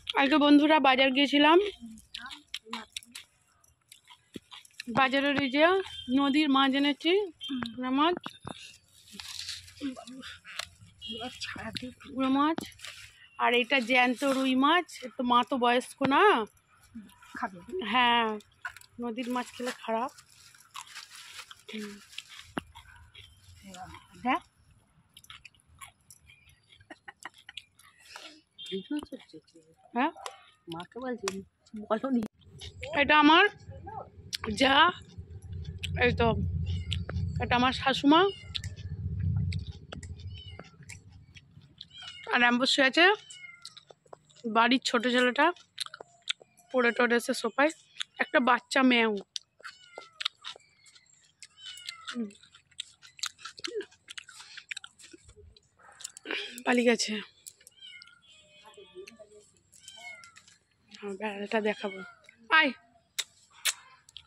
আজকে বন্ধুরা বাজার গিয়েছিলাম। বাজারের এই যে নদীর মাছ এনেছি, মাছ মাছ আর এটা জ্যান্ত রুই মাছ। তো মা তো বয়স্ক না, খাবে। হ্যাঁ, নদীর মাছ খেলে খারাপ। হ্যাঁ, হ্যাঁ মাকে বলছি বলনি। এটা আমার যা, এই তো এটা আমার শাশুমা আর অ্যাম্বুসি আছে। বাড়ির ছোট ছেলেটা পড়ে টড়ে এসে সোফায়, একটা বাচ্চা মেয়েও। পালিয়ে গেছে। বেড়ালটা দেখাবো, আয়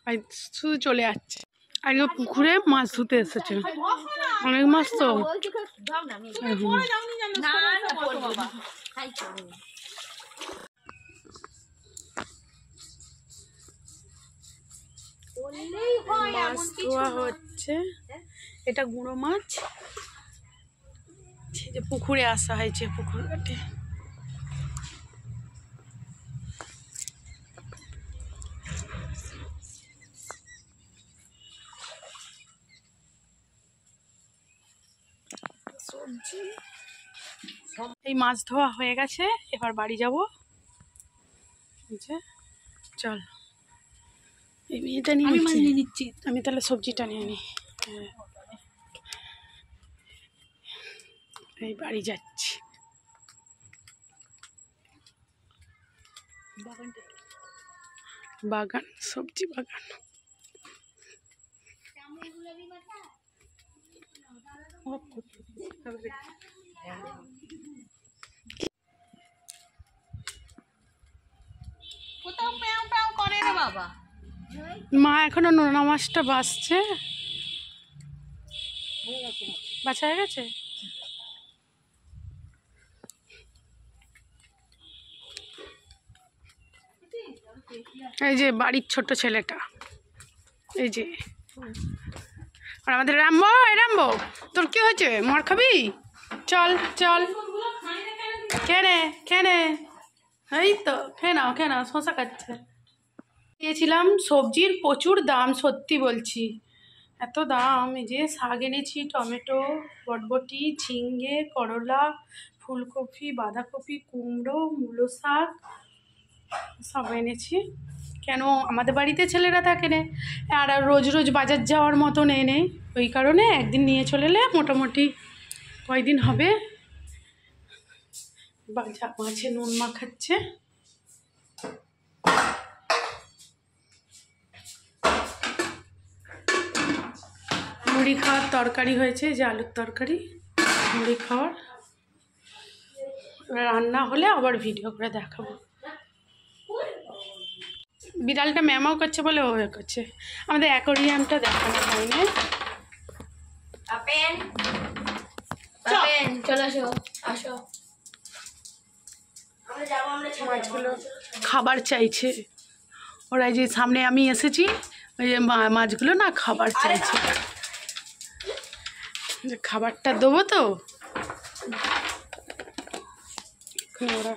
আয়, শুধু চলে যাচ্ছে। আজকে পুকুরে মাছ ধুতে এসেছে, অনেক মাছ তো। মাছ ধোয়া হচ্ছে, এটা গুঁড়ো মাছ যে পুকুরে আসা হয়েছে, পুকুর ঘাটে। সবজি এই মাছ ধোয়া হয়ে গেছে, এবার বাড়ি যাব। চল, এই মেয়েটা নিয়ে নিচ্ছি, আমি তাহলে সবজিটা নিয়ে নিই। এই বাড়ি যাচ্ছি। বাগান, সবজি বাগান। মা এখনো নোনা মাছটা বাছছে। বাছা হয়ে গেছে। এই যে বাড়ির ছোট ছেলেটা, এই যে। আর আমাদের রাম্বো, এই রাম্বো তোর কি হয়েছে, মার খাবি? চল চল, কেনে কেনে, এই তো খেয়ে নাও খেয়ে নাও, শশা খাচ্ছে। দিয়েছিলাম সবজির প্রচুর দাম, সত্যি বলছি, এত দাম। এই যে শাক এনেছি, টমেটো, বটবটি, ঝিঙে, করলা, ফুলকপি, বাঁধাকপি, কুমড়ো, মূলো শাক সব এনেছি। কেন, আমাদের বাড়িতে ছেলেরা থাকে না, আর রোজ রোজ বাজার যাওয়ার মতো নেই, ওই কারণে একদিন নিয়ে চলে এলে মোটামুটি কয়দিন হবে। মাছে নুন মাখাচ্ছে। মুড়ি খাওয়ার তরকারি হয়েছে, যে আলুর তরকারি, মুড়ি খাওয়ার। রান্না হলে আবার ভিডিও করে দেখাবো। বিড়ালটা ম্যামাও করছে বলে ও করছে। আমাদের অ্যাকোরিয়ামটা দেখানো হয়নি। মাছগুলো খাবার চাইছে, ওরা যে সামনে আমি এসেছি, ওই যে মাছগুলো না খাবার চাইছে, যে খাবারটা দেবো তো ওরা।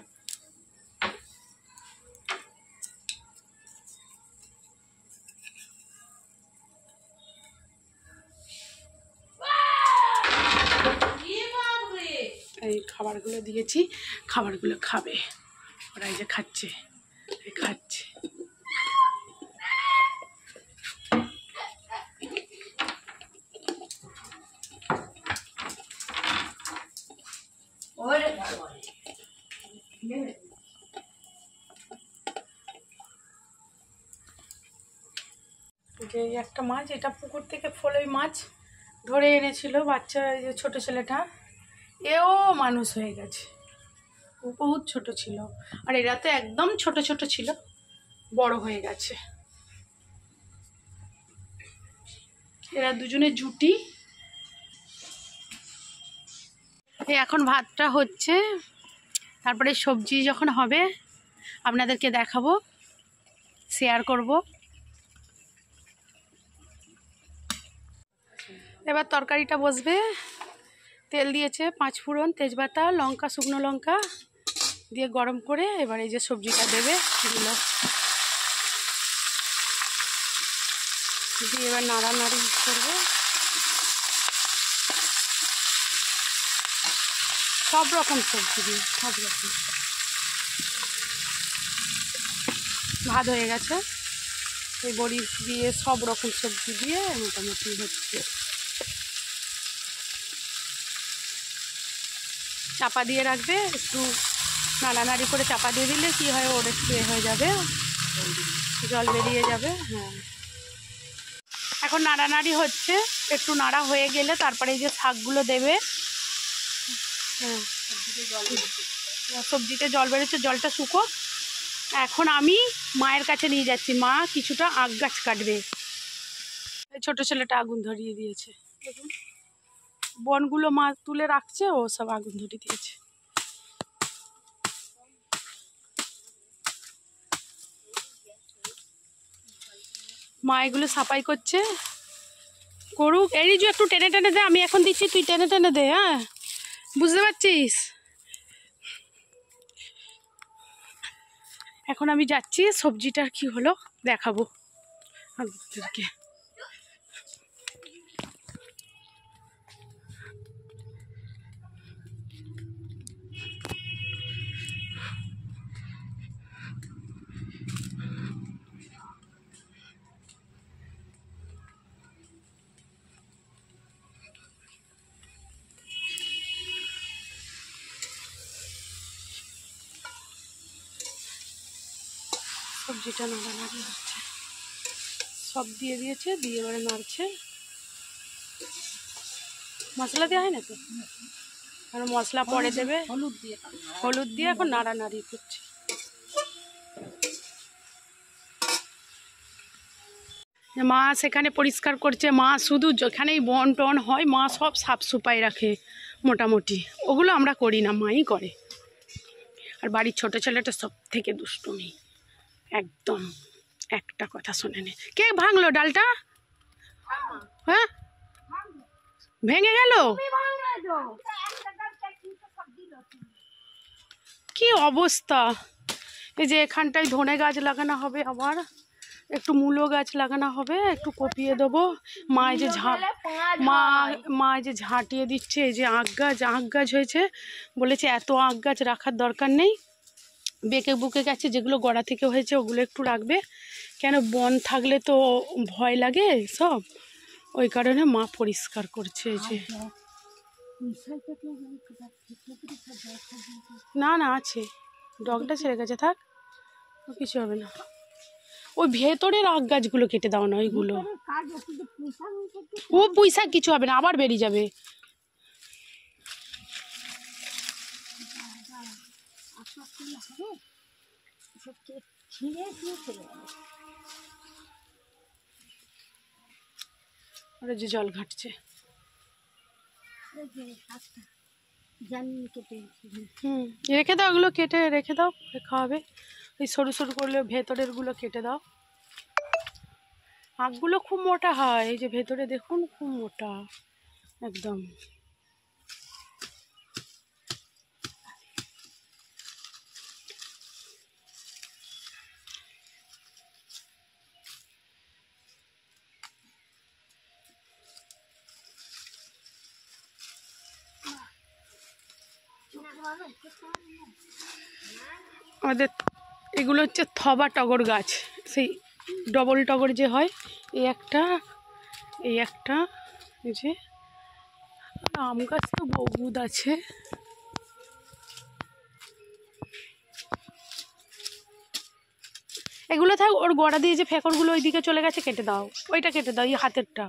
এই খাবারগুলো দিয়েছি, খাবারগুলো খাবে ওরা। এই যে খাচ্ছে, খাচ্ছে। যে একটা মাছ, এটা পুকুর থেকে ফলই মাছ ধরে এনেছিল বাচ্চা, যে ছোট ছেলেটা, এও মানুষ হয়ে গেছে। ও বহুত ছোট ছিল, আর এরা তো একদম ছোট ছোট ছিল, বড় হয়ে গেছে। এরা দুজনে জুটি। এই এখন ভাতটা হচ্ছে, তারপরে সবজি যখন হবে আপনাদেরকে দেখাবো, শেয়ার করব। এবার তরকারিটা বসবে। তেল দিয়েছে, 5 ফোড়ন, তেজপাতা, লঙ্কা, শুকনো লঙ্কা দিয়ে গরম করে এবার এই যে সবজিটা দেবে, দিল দিয়ে এবার নাড়ানাড়ি করবে। সব রকম সবজি দিয়ে, সব রকম। ভাত হয়ে গেছে, এই বড়ি দিয়ে সব রকম সবজি দিয়ে মোটামুটি হচ্ছে। চাপা দিয়ে রাখবে, একটু নাড়ানাড়ি করে চাপা দিয়ে দিলে কি হয়, ওর একটু হয়ে যাবে, জল বেরিয়ে যাবে। হ্যাঁ, এখন নাড়ানাড়ি হচ্ছে, একটু নাড়া হয়ে গেলে তারপরে এই যে শাকগুলো দেবে। হ্যাঁ, সবজিতে জল বেরোচ্ছে, জলটা শুকো। এখন আমি মায়ের কাছে নিয়ে যাচ্ছি, মা কিছুটা আখ গাছ কাটবে। এই ছোট ছেলেটা আগুন ধরিয়ে দিয়েছে, দেখুন বনগুলো মা তুলে রাখছে, ও সব আগুন ধরিয়ে দিয়েছে। মা এগুলো সাফাই করছে, করুক। এই যে একটু টেনে টেনে দে, আমি এখন দিচ্ছি, তুই টেনে টেনে দে। হ্যাঁ, বুঝতে পারছিস? এখন আমি যাচ্ছি, সবজিটার কি হলো দেখাবো আপনাদেরকে। সবজিটা নাড়ানাড়ি হচ্ছে, সব দিয়ে দিয়েছে, দিয়ে এবারে নাড়ছে। মশলা দেওয়া হয় না তো, কারণ মশলা পরে দেবে, হলুদ দিয়ে এখন নাড়ানাড়ি করছে। মা সেখানে পরিষ্কার করছে, মা শুধু যেখানেই বন টন হয় মা সব সাফ সুপাই রাখে মোটামুটি, ওগুলো আমরা করি না, মাই করে। আর বাড়ির ছোটো ছেলেটা সব থেকে দুষ্টুমি, একদম একটা কথা শোনে নে। কে ভাঙলো ডালটা? হ্যাঁ, ভেঙে গেল, কি অবস্থা। এই যে এখানটায় ধনে গাছ লাগানো হবে, আবার একটু মূলো গাছ লাগানো হবে, একটু কপিয়ে দেবো। মা এই যে মা এই যে ঝাঁটিয়ে দিচ্ছে, এই যে আখ গাছ হয়েছে, বলেছে এত আখ গাছ রাখার দরকার নেই, বেঁকে বুকে গেছে, যেগুলো গোড়া থেকে হয়েছে ওগুলো একটু রাখবে, কেন বন থাকলে তো ভয় লাগে সব, ওই কারণে মা পরিষ্কার করছে। এই যে না না আছে, ডগটা ছেড়ে গেছে, থাক, কিছু হবে না। ওই ভেতরের আখ গাছগুলো কেটে দাও না, ওইগুলো। ও পুঁইশাক কিছু হবে না, আবার বেরিয়ে যাবে। ওরা যে জল ঘাটছে, রেখে দাও, ওগুলো কেটে রেখে দাও, খাওয়াবে। ওই সরু সরু করলে ভেতরের গুলো কেটে দাও। আখগুলো খুব মোটা হয়, এই যে ভেতরে দেখুন খুব মোটা একদম। আমাদের এগুলো হচ্ছে থবা টগর গাছ, সেই ডবল টগর যে হয়, এই একটা, এই একটা, এই যে আম গাছ তো বহুত আছে। এগুলো থাক, ওর গোড়া দিয়ে যে ফেকরগুলো ওইদিকে চলে গেছে কেটে দাও, ওইটা কেটে দাও, এই হাতেরটা।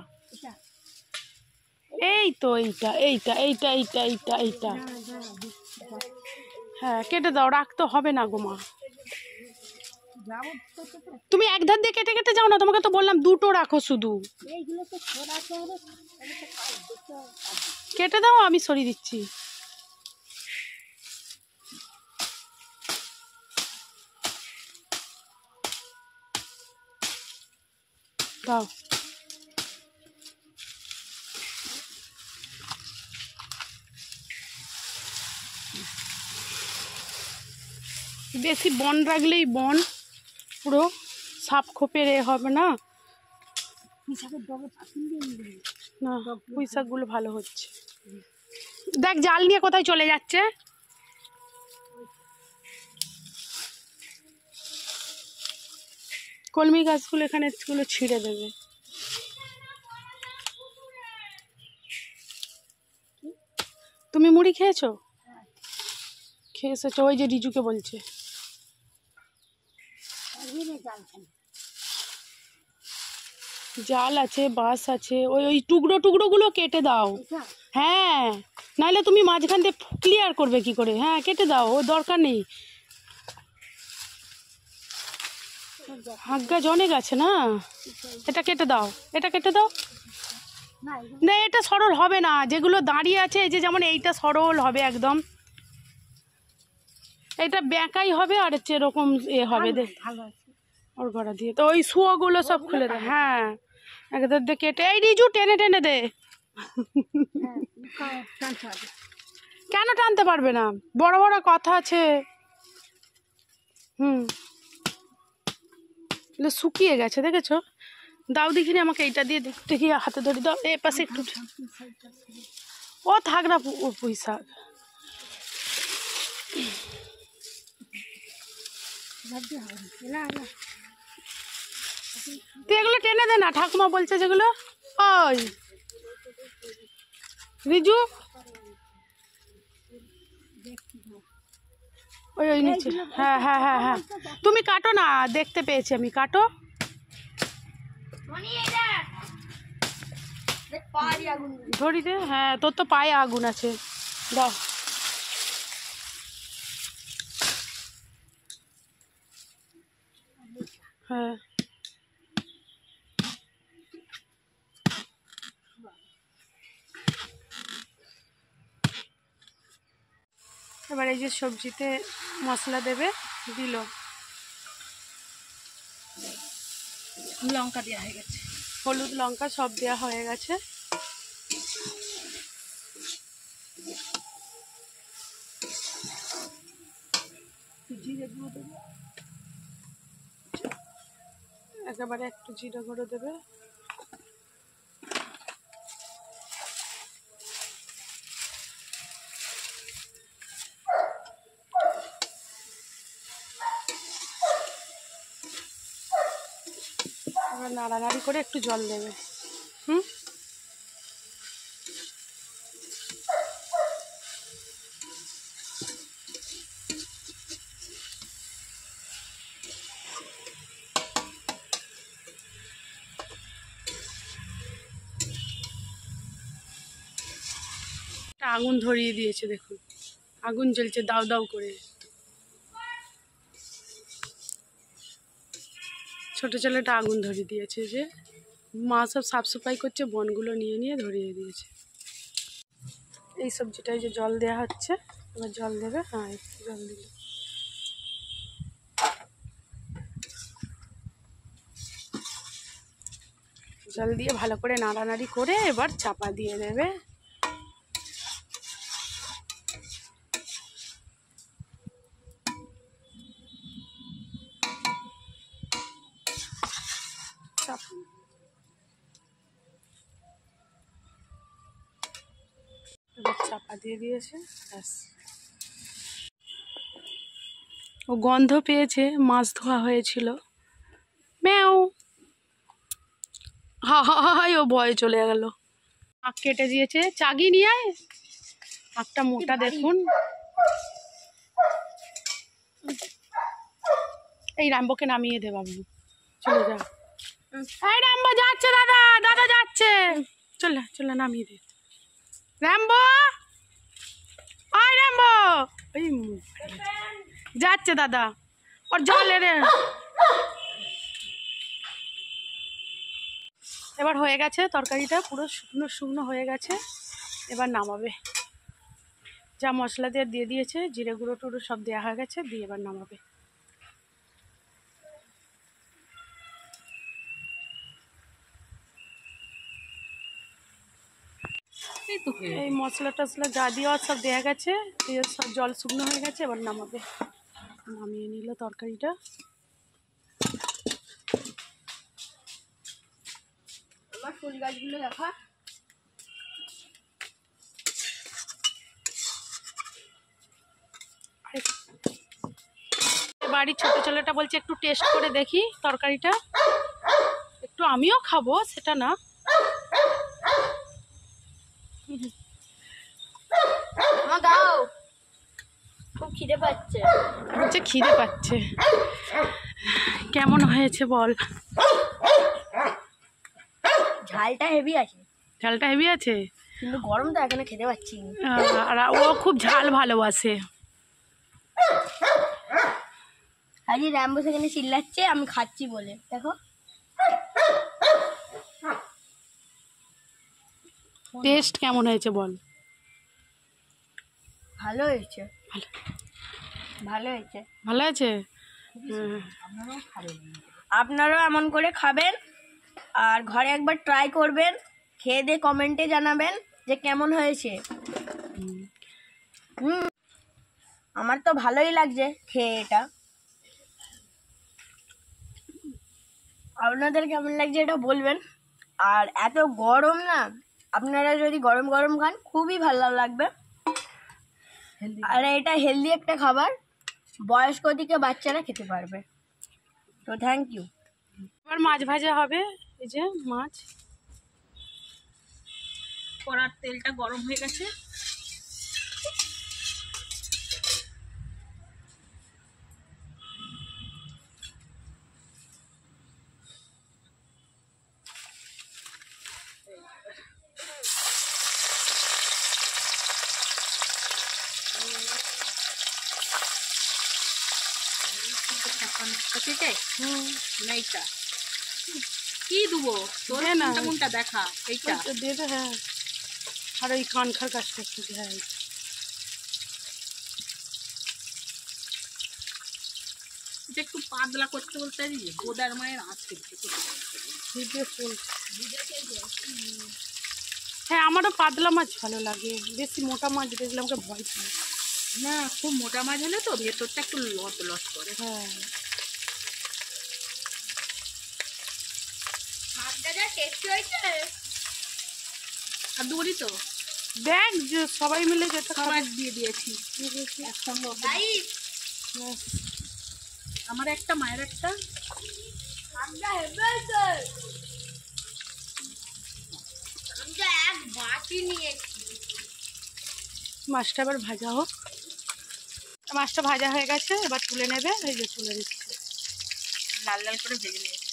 এই তো এইটা এইটা এইটা এইটা এইটা এইটা, হ্যাঁ কেটে দাও, রাখতে হবে না গো মা। তুমি এক ধার দিয়ে কেটে কেটে যাও না, তোমাকে তো বললাম দুটো রাখো শুধু, কেটে দাও, আমি সরিয়ে দিচ্ছি। দাও। বেশি বন রাখলেই বন পুরো সাপ খোপের এ হবে না। না পুঁই শাকগুলো ভালো হচ্ছে। দেখ জাল নিয়ে কোথায় চলে যাচ্ছে। কলমি গাছগুলো এখানে ছিঁড়ে দেবে। তুমি মুড়ি খেয়েছো? খেয়ে এসেছো? ওই যে রিজুকে বলছে। জাল আছে, বাঁশ আছে, ওই ওই টুকরো টুকরোগুলো কেটে দাও। হ্যাঁ, নাহলে তুমি মাঝখান দিয়ে ক্লিয়ার করবে কি করে? হ্যাঁ কেটে দাও, ও দরকার নেই। হাঁক গাছ অনেক আছে না, এটা কেটে দাও, এটা কেটে দাও। না এটা সরল হবে না, যেগুলো দাঁড়িয়ে আছে এই যে যেমন এইটা সরল হবে একদম, এটা বেঁকাই হবে আর হচ্ছে এরকম এ হবে। দেখ ওর ঘোড়া দিয়ে তো ওই শুয়োগুলো সব খুলে দে। হ্যাঁ একদম কেটে, এই রিজু টেনে টেনে দে। কেন টানতে পারবে না? বড় বড় কথা আছে। শুকিয়ে গেছে দেখেছো? দাও দেখিনি আমাকে, এইটা দিয়ে দেখি হাতে ধরে দাও। এ পাশে একটু ও থাক না, পুঁই শাক। তুই এগুলো টেনে দে না, ঠাকুমা বলছে যেগুলো। ওই রিজু ওই ওই নিচে। হ্যাঁ হ্যাঁ হ্যাঁ হ্যাঁ তুমি কাটো না, দেখতে পেয়েছি আমি, কাটো। ধরি দে। হ্যাঁ তোর তো পায়ে আগুন আছে, দাও। হ্যাঁ এবার এই যে সবজিতে মশলা দেবে, দিল। লঙ্কা দেওয়া হয়ে গেছে, হলুদ লঙ্কা সব দেওয়া হয়ে গেছে। জিরে গুঁড়ো দেবে, একেবারে একটু জিরে গুঁড়ো দেবে। এবার নাড়ানাড়ি করে একটু জল দেবে। আগুন ধরিয়ে দিয়েছে, দেখুন আগুন জ্বলছে দাউ দাউ করে। ছোট ছেলেটা আগুন ধরিয়ে দিয়েছে, যে মা সব সাফ সাফাই করছে, বনগুলো নিয়ে নিয়ে ধরিয়ে দিয়েছে। এই সবজিটায় যে জল দেওয়া হচ্ছে, এবার জল দেবে। হ্যাঁ জল দিলে জল দিয়ে ভালো করে নাড়ানাড়ি করে এবার চাপা দিয়ে দেবে। এবার চাপা দিয়ে দিয়েছে, ব্যাস। ও গন্ধ পেয়েছে, মাছ ধোয়া হয়েছিল। ম্যাও হা হা হাই, ও ভয়ে চলে গেল। আখ কেটে দিয়েছে, চাগি নিয়ে আয়। আখটা মোটা দেখুন। এই রাম্বোকে নামিয়ে দে বাবু, চলে যা। এই রাম্বো যাচ্ছে, দাদা দাদা যাচ্ছে, চলে চলে নামিয়ে দে। রাম্বো, ওই রাম্বো, ওই যাচ্ছে দাদা, ওর জল এনে। এবার হয়ে গেছে তরকারিটা, পুরো শুকনো শুকনো হয়ে গেছে। এবার নামাবে, যা মশলা দিয়ে দিয়েছে, জিরে গুঁড়ো টুড়ো সব দেওয়া হয়ে গেছে, দিয়ে এবার নামাবে। এই মশলা টশলা যা দেওয়া সব দেওয়া গেছে, দিয়ে সব জল শুকনো হয়ে গেছে, এবার নামাবে। নামিয়ে নিল তরকারিটা। আমার ফুল গাছগুলো দেখা। বাড়ির ছোট ছেলেটা বলছে একটু টেস্ট করে দেখি তরকারিটা, একটু আমিও খাবো সেটা না। দাও, খুব খিদে পাচ্ছে। বলছে খিদে পাচ্ছে। কেমন হয়েছে বল? ঝালটা হেভি আছে। ঝালটা হেভি আছে, কিন্তু গরম তো এখানে খেতে পাচ্ছি। আর ও খুব ঝাল ভালোবাসে। আজকে র্যাম্বো সেখানে চিল্লাচ্ছে আমি খাচ্ছি বলে, দেখো। টেস্ট কেমন হয়েছে বল? ভালো হয়েছে, ভালো হয়েছে, ভালো আছে। আপনারাও এমন করে খাবেন আর ঘরে একবার ট্রাই করবেন, খেয়ে দিয়ে কমেন্টে জানাবেন যে কেমন হয়েছে। আমার তো ভালোই লাগছে খেয়ে এটা। আপনাদের কেমন লাগছে এটা বলবেন। আর এত গরম না, আপনারা যদি গরম গরম খান খুবই ভালো লাগবে। আর এটা হেলদি একটা খাবার, বয়স্ক থেকে বাচ্চারা খেতে পারবে। তো থ্যাংক ইউ। এবার মাছ ভাজা হবে। এই যে মাছ, কড়ার তেলটা গরম হয়ে গেছে। কি দেবো কোনটা দেখা, এইটা দিয়ে দে। হ্যাঁ, আর ওই কানখার কাজটা একটু। হ্যাঁ, এটা একটু পাতলা করতে বলতে গোদার মায়ের আছে। হ্যাঁ, আমারও পাতলা মাছ ভালো লাগে, বেশি মোটা মাছ দেখলে আমাকে ভয় পায়। না, খুব মোটা মাছ হলে তো ভেতরটা একটু লট লট করে। হ্যাঁ, আর দৌড়ি তো দেখ যে সবাই মিলে যেটা খাবার দিয়ে দিয়েছি আমার একটা, মায়ের একটা। মাছটা এবার ভাজা হোক। মাছটা ভাজা হয়ে গেছে, এবার তুলে নেবে। এই যে তুলে দিচ্ছে, লাল লাল করে ভেজে নিয়েছে।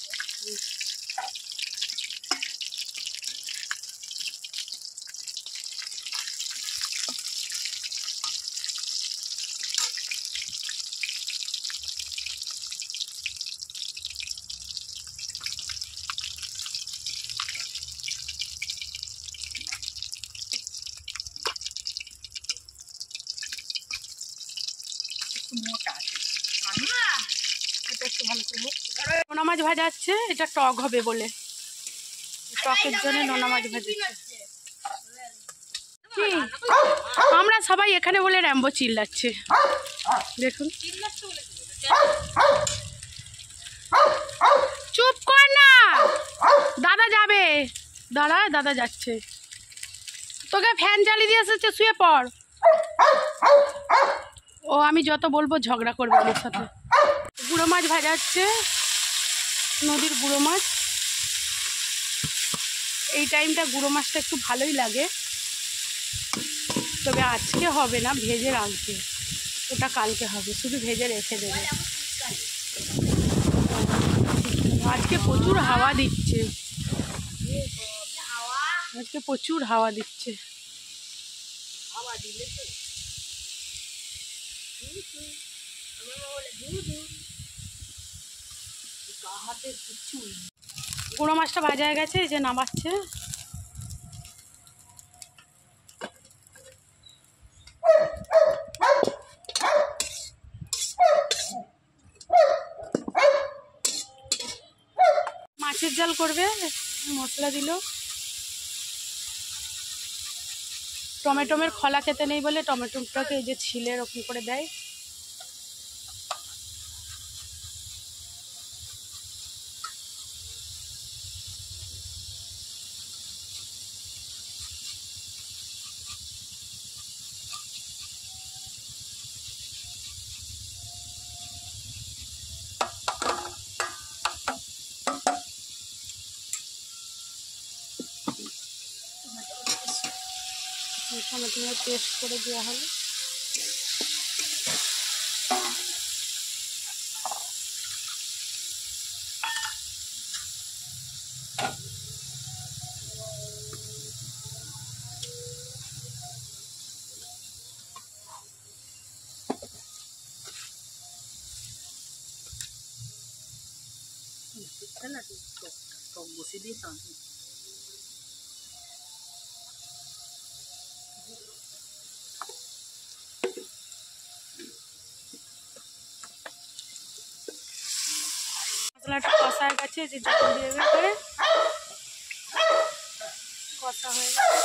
নোনা মাছ ভাজা আছে, এটা টক হবে বলে, টকের জন্য নোনা মাছ ভাজাচ্ছে। কি আমরা সবাই এখানে বলে র্যাম্বো চিল্লাচ্ছে, দেখুন। চুপ কর না, দাদা যাবে। দাঁড়া, দাদা যাচ্ছে। তোকে ফ্যান চালিয়ে দিয়ে এসেছে, শুয়ে পড়। ও আমি যত বলবো ঝগড়া করবে আমার সাথে। গুঁড়ো মাছ ভাজা হচ্ছে, নদীর গুঁড়ো মাছ। এই টাইমটা গুঁড়ো মাছটা একটু ভালোই লাগে, তবে আজকে হবে না, ভেজে রাখবে। ওটা কালকে হবে, শুধু ভেজে রেখে দেবে। আজকে প্রচুর হাওয়া দিচ্ছে, আজকে প্রচুর হাওয়া দিচ্ছে। গুঁড়ো মাছটা ভাজা হয়ে গেছে, এই যে নামাচ্ছে। মাছের ঝাল করবে, মশলা দিল। টমেটোমের খোলা খেতে নেই বলে টমেটোটাকে এই যে ছিলে এরকম করে দেয়। টমেটো পেস্ট করে দেওয়া হলো। বসে দিয়ে মশলাটা কষা হয়ে গেছে, যে জল দিয়ে করে কষা হয়ে গেছে।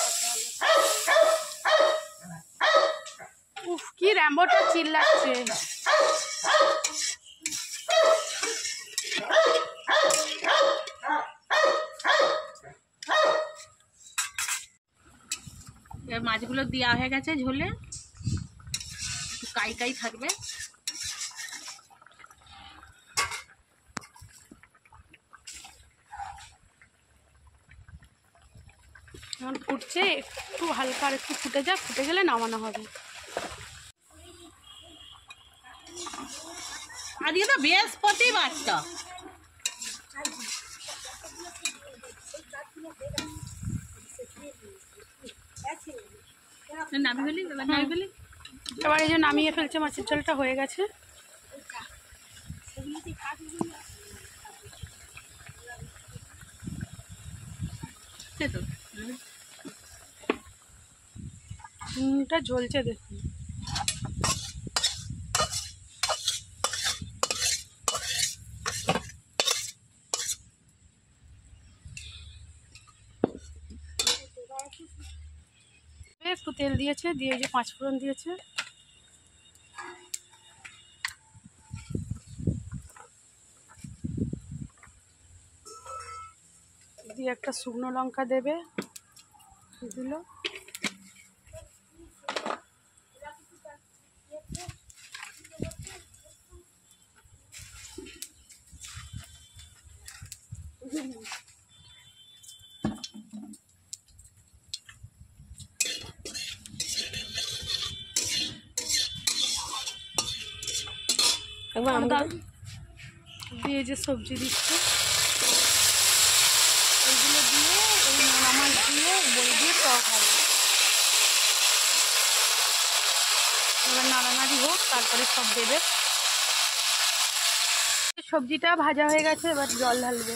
উফ, কি র্যাম্বোটা চিল্লাচ্ছে। এবার মাছগুলো দেওয়া হয়ে গেছে ঝোলে, একটু কাই কাই থাকবে। এখন ফুটছে, একটু হালকা আর একটু ফুটে যাক, ফুটে গেলে নামানো হবে। আজকে তো বৃহস্পতিবারটা। এবার এই যে নামিয়ে ফেলছে, মাছের ঝোলটা হয়ে গেছে। নুনটা ঝলছে দেখুন। একটু তেল দিয়েছে, দিয়ে যে 5 ফোড়ন দিয়েছে, দিয়ে একটা শুকনো লঙ্কা দেবে, দিল। দিয়ে যে সবজি দিচ্ছে, ওইগুলো দিয়ে ওই নোনা মাছ দিয়ে বই দিয়ে টক হবে। এবার নাড়ানাড়ি হোক, তারপরে সব দেবে। সবজিটা ভাজা হয়ে গেছে, এবার জল ঢালবে।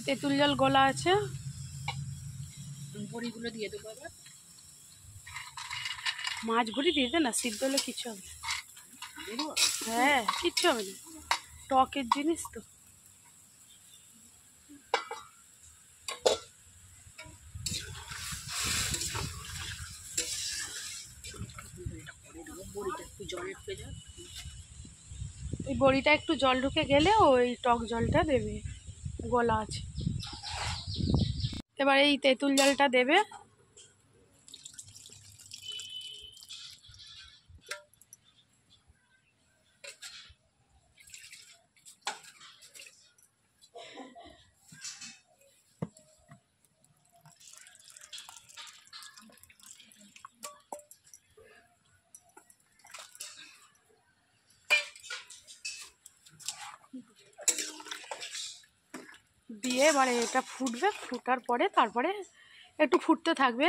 তেঁতুল জল গোলা আছে, বড়িগুলো দিয়ে দেবো। এবার মাছ ভরি দিয়ে দে না, সিদ্ধ হলে কিচ্ছু হবে না। হ্যাঁ, কিচ্ছু হবে না, টকের জিনিস তো। ওই বড়িটা একটু জল ঢুকে গেলে ওই টক জলটা দেবে, গোলা আছে। এবার এই তেঁতুল জলটা দেবে। দিয়ে এবারে এটা ফুটবে, ফুটার পরে তারপরে একটু ফুটতে থাকবে,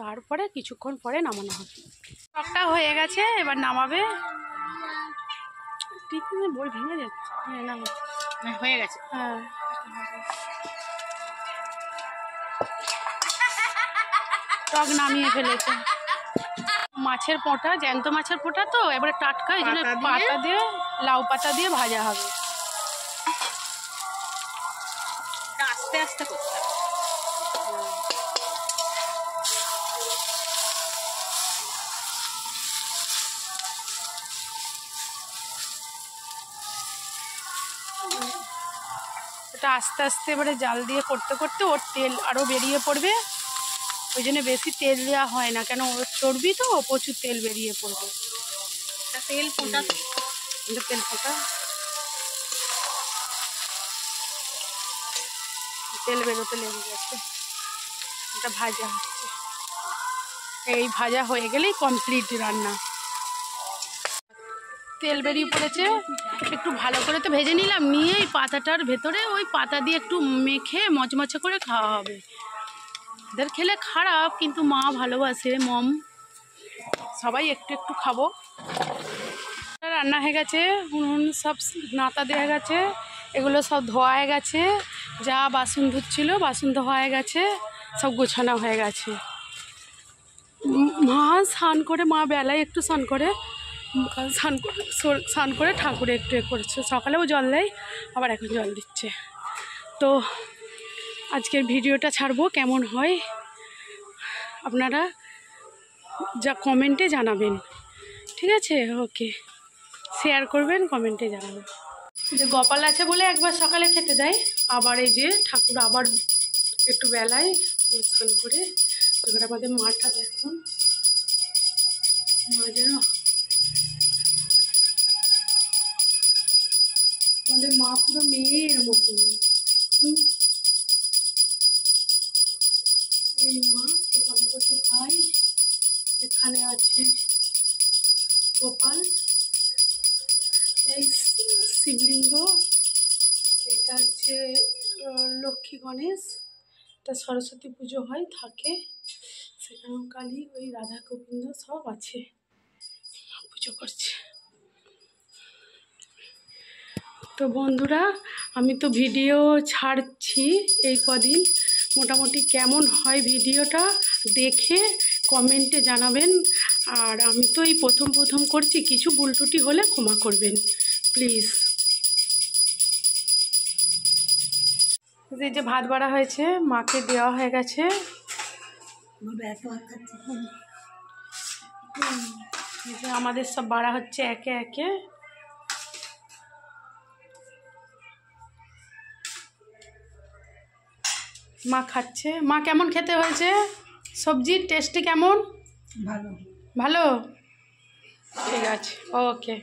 তারপরে কিছুক্ষণ পরে নামানো হবে। টকটা হয়ে গেছে, এবার নামাবে। ঠিক আছে, বই ভেঙে যাচ্ছে। হ্যাঁ, নামে হয়ে গেছে। হ্যাঁ, টক নামিয়ে ফেলেছে। মাছের পোঁটা, জ্যান্ত মাছের পোঁটা তো এবারে টাটকা, এই জন্য পাতা দিয়ে? পাতা দিয়ে, লাউ পাতা দিয়ে ভাজা হবে। এটা আস্তে আস্তে করতে হবে। এটা আস্তে আস্তে এবারে জাল দিয়ে করতে করতে ওর তেল আরও বেরিয়ে পড়বে, ওই জন্য বেশি তেল দেওয়া হয় না, কেন ওর চর্বি তো প্রচুর তেল বেরিয়ে পড়বে। এটা তেল ফোটা তো। এটা তেল ফোটা, তেল বেরোতে লেগে গেছে। এটা ভাজা হচ্ছে, এই ভাজা হয়ে গেলেই কমপ্লিট রান্না। তেল বেরিয়ে পড়েছে, একটু ভালো করে তো ভেজে নিলাম, নিয়ে এই পাতাটার ভেতরে ওই পাতা দিয়ে একটু মেখে মচমচে করে খাওয়া হবে। এদের খেলে খারাপ, কিন্তু মা ভালোবাসে, মম সবাই একটু একটু খাবো। রান্না হয়ে গেছে, উনুন সব নাতা দেওয়া গেছে, এগুলো সব ধোয়া হয়ে গেছে, যা বাসন ধুচ্ছিল বাসন ধোয়া হয়ে গেছে, সব গোছানো হয়ে গেছে। মা স্নান করে, মা বেলায় একটু স্নান করে, স্নান করে ঠাকুরে একটু করেছে, সকালেও জল দেয়, আবার এখন জল দিচ্ছে। তো আজকের ভিডিওটা ছাড়বো, কেমন হয় আপনারা যা কমেন্টে জানাবেন, ঠিক আছে? ওকে, শেয়ার করবেন, কমেন্টে জানাবেন। যে গোপাল আছে বলে একবার সকালে খেতে দেয়, আবার এই যে ঠাকুর আবার একটু বেলায় স্নান করে। এবার আমাদের মাটা দেখুন, মা যেন, আমাদের মা পুরো মেয়ের মতন। এই মা, এই গণপতি ভাই, এখানে আছে গোপাল, এই শিবলিঙ্গ, এটা হচ্ছে লক্ষ্মী গণেশ, এটা সরস্বতী পুজো হয় থাকে, সেখানেও কালী, ওই রাধা গোবিন্দ সব আছে, পুজো করছে। তো বন্ধুরা, আমি তো ভিডিও ছাড়ছি এই কদিন, মোটামুটি কেমন হয় ভিডিওটা দেখে কমেন্টে জানাবেন। আর আমি তো এই প্রথম করছি, কিছু ভুল ত্রুটি হলে ক্ষমা করবেন প্লিজ। এই যে ভাত বাড়া হয়েছে, মাকে দেওয়া হয়ে গেছে। এই যে আমাদের সব বাড়া হচ্ছে একে একে। মা খাচ্ছে। মা, কেমন খেতে হয়েছে? সবজির টেস্টি কেমন? ভালো। ভালো, ঠিক আছে, ওকে।